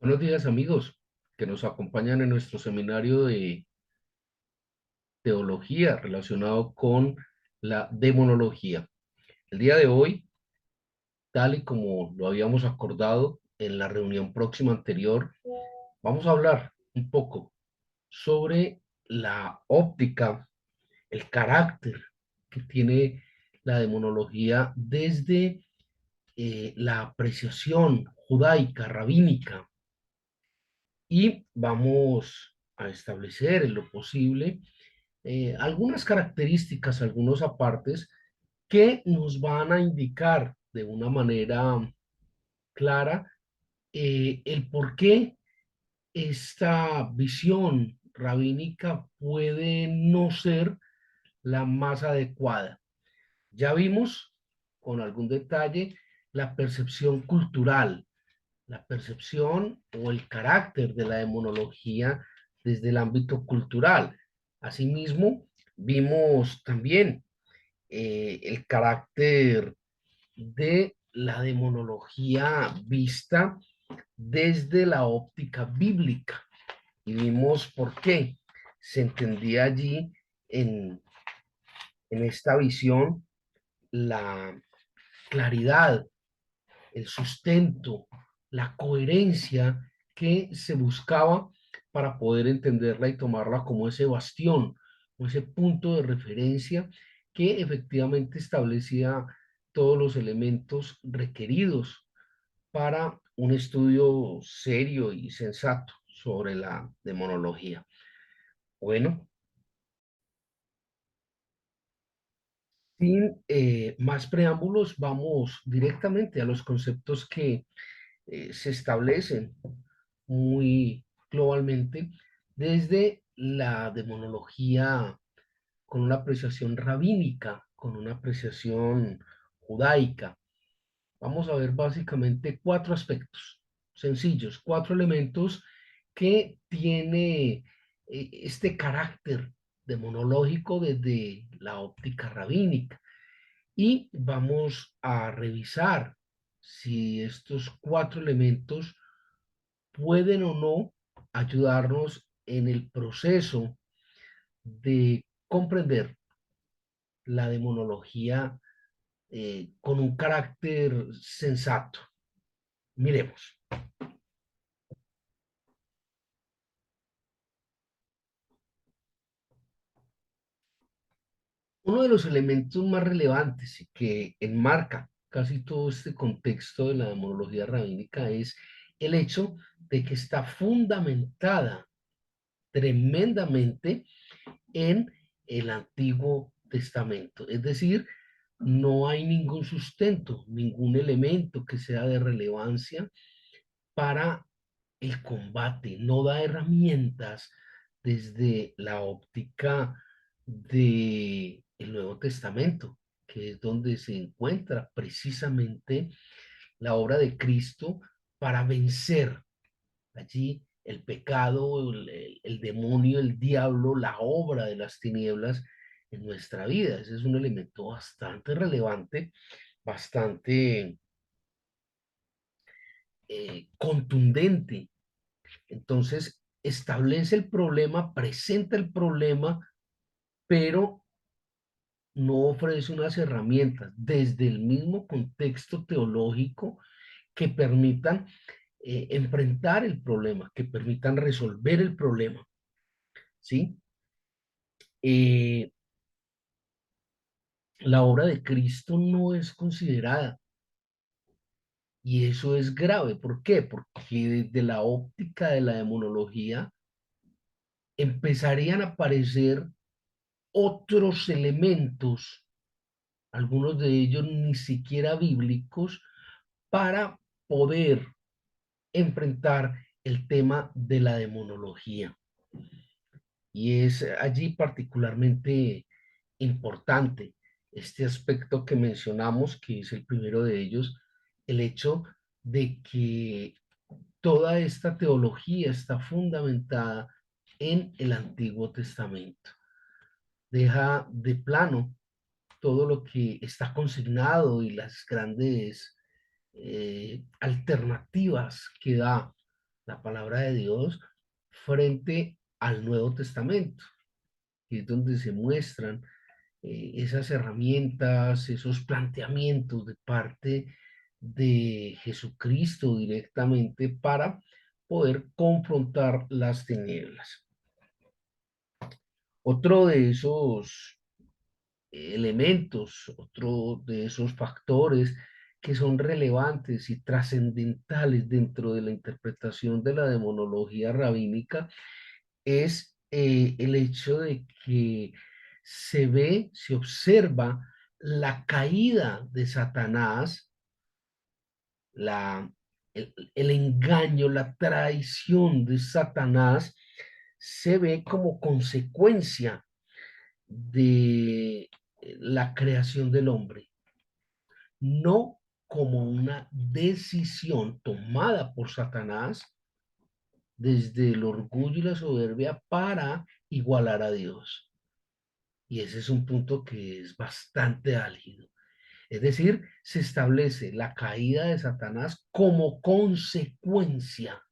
Buenos días amigos que nos acompañan en nuestro seminario de teología relacionado con la demonología. El día de hoy, tal y como lo habíamos acordado en la reunión próxima anterior, vamos a hablar un poco sobre la óptica, el carácter que tiene la demonología desde la apreciación judaica, rabínica, y vamos a establecer en lo posible algunas características, algunos apartes que nos van a indicar de una manera clara el por qué esta visión rabínica puede no ser la más adecuada. Ya vimos con algún detalle la percepción cultural, la percepción o el carácter de la demonología desde el ámbito cultural. Asimismo, vimos también el carácter de la demonología vista desde la óptica bíblica y vimos por qué se entendía allí en, en esta visión la claridad, el sustento, la coherencia que se buscaba para poder entenderla y tomarla como ese bastión, como ese punto de referencia que efectivamente establecía todos los elementos requeridos para un estudio serio y sensato sobre la demonología. Bueno, sin más preámbulos, vamos directamente a los conceptos que se establecen muy globalmente desde la demonología con una apreciación rabínica, con una apreciación judaica. Vamos a ver básicamente cuatro aspectos sencillos, cuatro elementos que tiene este carácter demonológico desde la óptica rabínica. Y vamos a revisar si estos cuatro elementos pueden o no ayudarnos en el proceso de comprender la demonología con un carácter sensato. Miremos. Uno de los elementos más relevantes y que enmarca casi todo este contexto de la demonología rabínica es el hecho de que está fundamentada tremendamente en el Antiguo Testamento. Es decir, no hay ningún sustento, ningún elemento que sea de relevancia para el combate, no da herramientas desde la óptica de el Nuevo Testamento, que es donde se encuentra precisamente la obra de Cristo para vencer allí el pecado, el demonio, el diablo, la obra de las tinieblas en nuestra vida. Ese es un elemento bastante relevante, bastante contundente. Entonces, establece el problema, presenta el problema, pero no ofrece unas herramientas desde el mismo contexto teológico que permitan enfrentar el problema, que permitan resolver el problema, ¿sí? Eh, la obra de Cristo no es considerada y eso es grave. ¿Por qué? Porque desde la óptica de la demonología empezarían a aparecer otros elementos, algunos de ellos ni siquiera bíblicos, para poder enfrentar el tema de la demonología. Y es allí particularmente importante este aspecto que mencionamos, que es el primero de ellos, el hecho de que toda esta teología está fundamentada en el Antiguo Testamento. Deja de plano todo lo que está consignado y las grandes alternativas que da la palabra de Dios frente al Nuevo Testamento, que es donde se muestran esas herramientas, esos planteamientos de parte de Jesucristo directamente para poder confrontar las tinieblas. Otro de esos elementos, otro de esos factores que son relevantes y trascendentales dentro de la interpretación de la demonología rabínica es el hecho de que se ve, se observa la caída de Satanás, el engaño, la traición de Satanás, se ve como consecuencia de la creación del hombre, no como una decisión tomada por Satanás desde el orgullo y la soberbia para igualar a Dios. Y ese es un punto que es bastante álgido. Es decir, se establece la caída de Satanás como consecuencia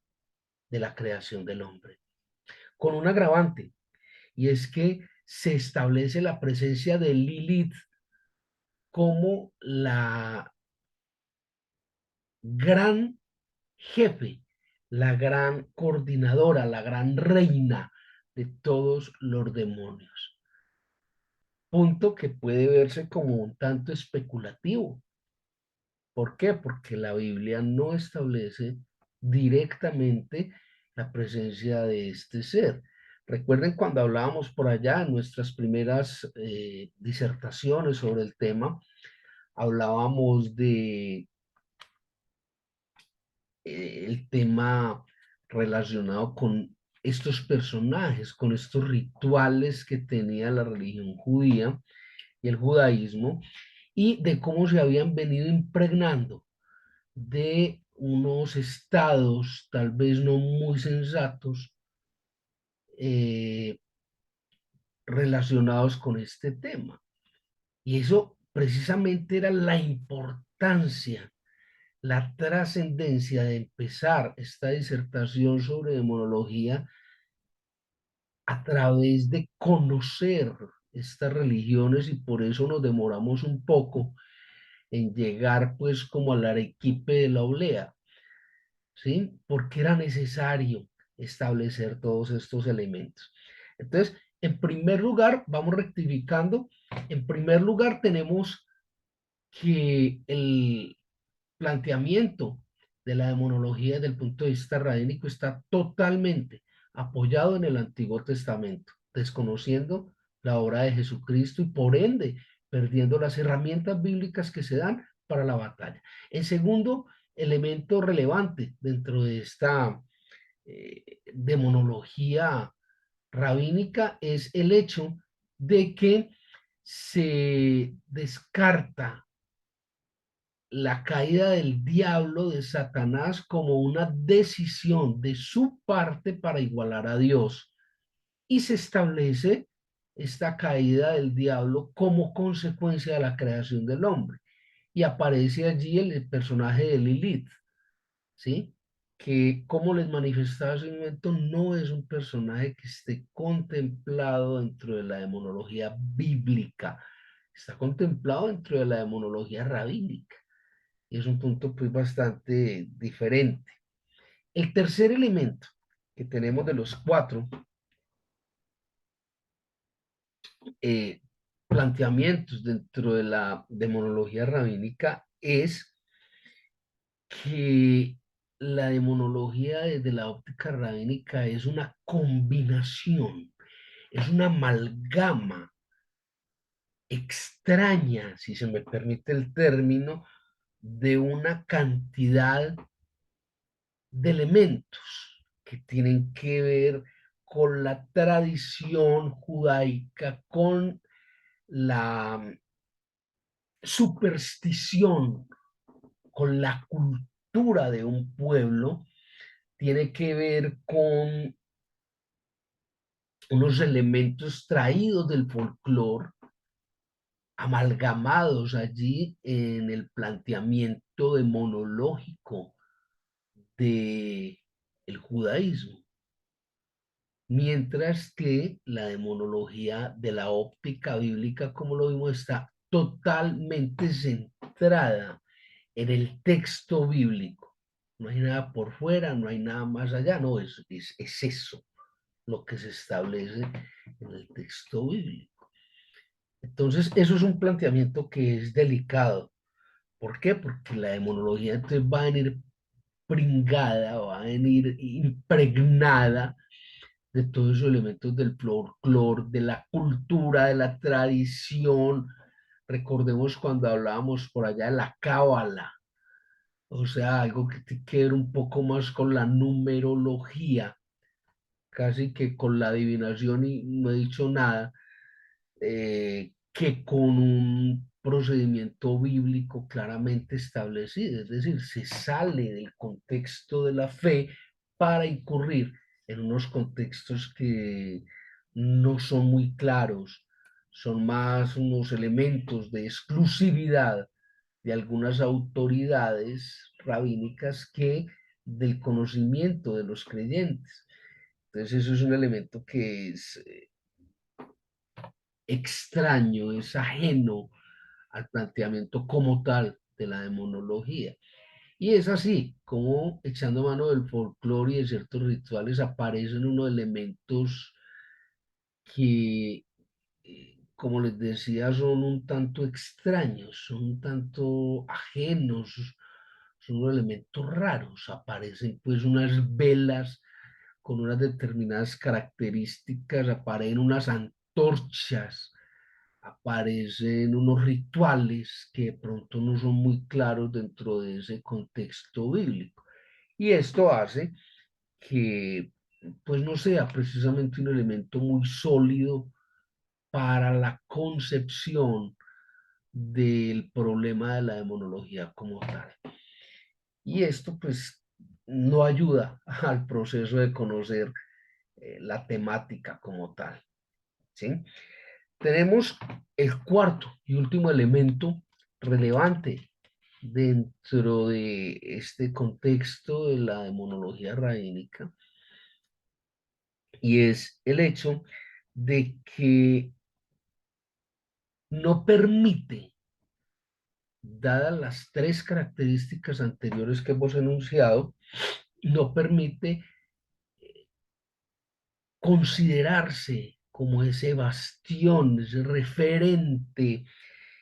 de la creación del hombre, con un agravante, y es que se establece la presencia de Lilith como la gran jefe, la gran coordinadora, la gran reina de todos los demonios. Punto que puede verse como un tanto especulativo. ¿Por qué? Porque la Biblia no establece directamente la presencia de este ser. Recuerden cuando hablábamos por allá en nuestras primeras disertaciones sobre el tema, hablábamos de el tema relacionado con estos personajes, con estos rituales que tenía la religión judía y el judaísmo, y de cómo se habían venido impregnando de unos estados tal vez no muy sensatos eh, relacionados con este tema. Y eso precisamente era la importancia, la trascendencia de empezar esta disertación sobre demonología a través de conocer estas religiones, y por eso nos demoramos un poco en llegar pues como al arequipe de la oblea, ¿sí? Porque era necesario establecer todos estos elementos. Entonces, en primer lugar, vamos rectificando, en primer lugar tenemos que el planteamiento de la demonología desde el punto de vista rabínico está totalmente apoyado en el Antiguo Testamento, desconociendo la obra de Jesucristo y por ende perdiendo las herramientas bíblicas que se dan para la batalla. En segundo elemento relevante dentro de esta demonología rabínica es el hecho de que se descarta la caída del diablo, de Satanás, como una decisión de su parte para igualar a Dios. Y se establece esta caída del diablo como consecuencia de la creación del hombre. Y aparece allí el personaje de Lilith, ¿sí? Que como les manifestaba hace un momento, no es un personaje que esté contemplado dentro de la demonología bíblica, está contemplado dentro de la demonología rabínica. Y es un punto pues bastante diferente. El tercer elemento que tenemos de los cuatro eh, planteamientos dentro de la demonología rabínica es que la demonología desde la óptica rabínica es una combinación, es una amalgama extraña, si se me permite el término, de una cantidad de elementos que tienen que ver con la tradición judaica, con la superstición, con la cultura de un pueblo, tiene que ver con unos elementos traídos del folclore, amalgamados allí en el planteamiento demonológico de el judaísmo, mientras que la demonología de la óptica bíblica, como lo vimos, está totalmente centrada en el texto bíblico. No hay nada por fuera, no hay nada más allá, no, es eso lo que se establece en el texto bíblico. Entonces, eso es un planteamiento que es delicado. ¿Por qué? Porque la demonología entonces va a venir pringada, va a venir impregnada de todos esos elementos del folclore, de la cultura, de la tradición. Recordemos cuando hablábamos por allá de la cábala, o sea, algo que tiene que ver un poco más con la numerología, casi que con la adivinación, y no he dicho nada, que con un procedimiento bíblico claramente establecido, es decir, se sale del contexto de la fe para incurrir en unos contextos que no son muy claros, son más unos elementos de exclusividad de algunas autoridades rabínicas que del conocimiento de los creyentes. Entonces eso es un elemento que es extraño, es ajeno al planteamiento como tal de la demonología. Y es así como echando mano del folclore y de ciertos rituales aparecen unos elementos que, como les decía, son un tanto extraños, son un tanto ajenos, son unos elementos raros. Aparecen pues unas velas con unas determinadas características, aparecen unas antorchas, aparecen unos rituales que de pronto no son muy claros dentro de ese contexto bíblico. Y esto hace que, pues no sea precisamente un elemento muy sólido para la concepción del problema de la demonología como tal. Y esto pues no ayuda al proceso de conocer la temática como tal, ¿sí? Tenemos el cuarto y último elemento relevante dentro de este contexto de la demonología rabínica, y es el hecho de que no permite, dadas las tres características anteriores que hemos enunciado, no permite considerarse como ese bastión, ese referente,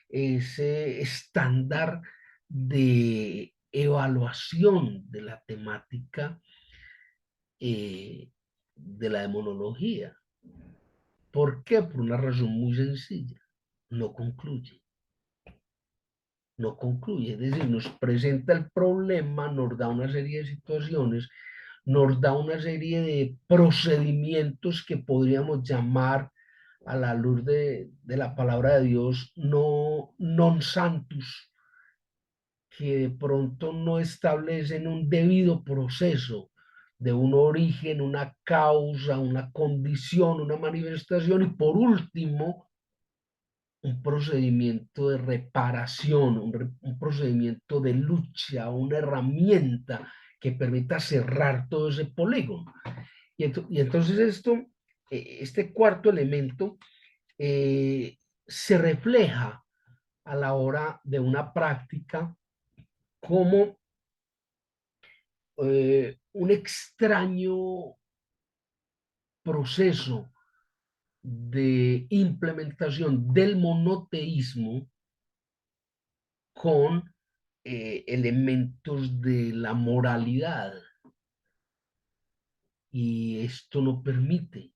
ese estándar de evaluación de la temática de la demonología. ¿Por qué? Por una razón muy sencilla. No concluye. No concluye. Es decir, nos presenta el problema, nos da una serie de situaciones, nos da una serie de procedimientos que podríamos llamar a la luz de la palabra de Dios no non santus, que de pronto no establecen un debido proceso de un origen, una causa, una condición, una manifestación, y por último, un procedimiento de reparación, un procedimiento de lucha, una herramienta que permita cerrar todo ese polígono. Y entonces este cuarto elemento se refleja a la hora de una práctica como un extraño proceso de implementación del monoteísmo con elementos de la moralidad. Y esto no permite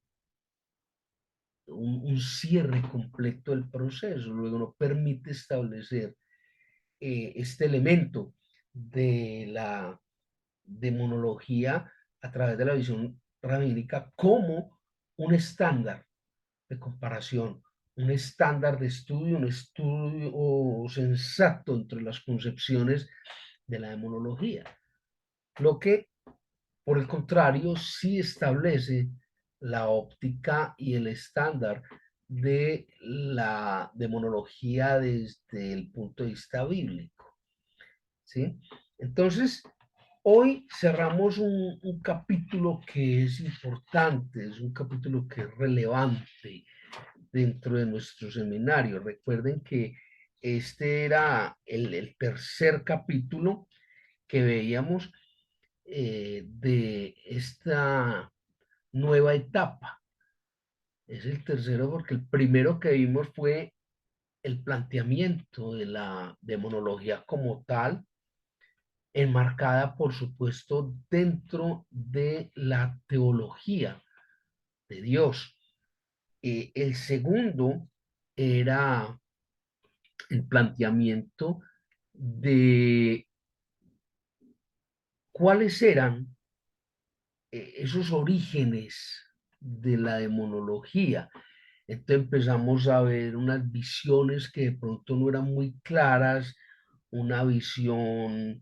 un cierre completo del proceso, luego no permite establecer este elemento de la demonología a través de la visión rabínica como un estándar de comparación, un estándar de estudio, un estudio sensato entre las concepciones de la demonología. Lo que, por el contrario, sí establece la óptica y el estándar de la demonología desde el punto de vista bíblico, ¿sí? Entonces, Hoy cerramos un capítulo que es importante, es un capítulo que es relevante dentro de nuestro seminario. Recuerden que este era el tercer capítulo que veíamos de esta nueva etapa. Es el tercero porque el primero que vimos fue el planteamiento de la demonología como tal, enmarcada, por supuesto, dentro de la teología de Dios. El segundo era el planteamiento de cuáles eran esos orígenes de la demonología. Entonces empezamos a ver unas visiones que de pronto no eran muy claras, una visión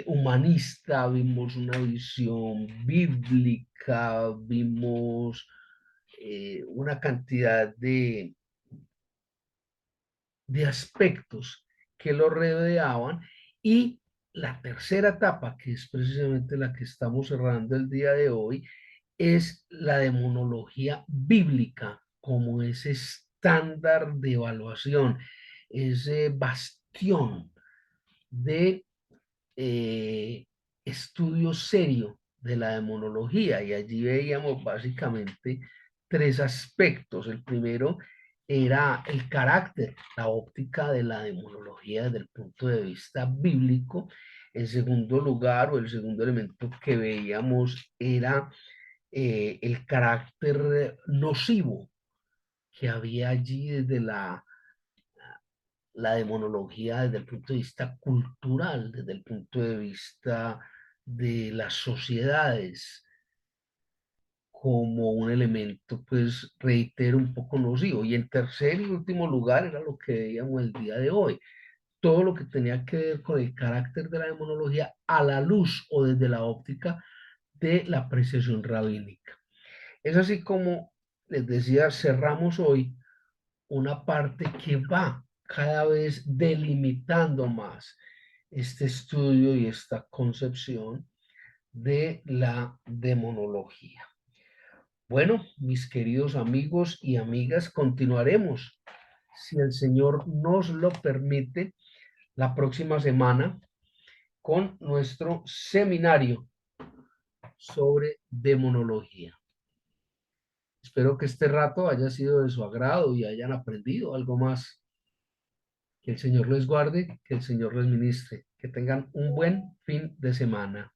humanista, vimos una visión bíblica, vimos una cantidad de aspectos que lo rodeaban y la tercera etapa, que es precisamente la que estamos cerrando el día de hoy, es la demonología bíblica como ese estándar de evaluación, ese bastión de estudio serio de la demonología. Y allí veíamos básicamente tres aspectos. El primero era el carácter, la óptica de la demonología desde el punto de vista bíblico. En segundo lugar, o el segundo elemento que veíamos era el carácter nocivo que había allí desde la demonología desde el punto de vista cultural, desde el punto de vista de las sociedades, como un elemento, pues, reitero, un poco nocivo. Y en tercer y último lugar era lo que veíamos el día de hoy, todo lo que tenía que ver con el carácter de la demonología a la luz o desde la óptica de la apreciación rabínica. Es así como les decía, cerramos hoy una parte que va cada vez delimitando más este estudio y esta concepción de la demonología. Bueno, mis queridos amigos y amigas, continuaremos, si el Señor nos lo permite, la próxima semana con nuestro seminario sobre demonología. Espero que este rato haya sido de su agrado y hayan aprendido algo más. Que el Señor les guarde, que el Señor les ministre, que tengan un buen fin de semana.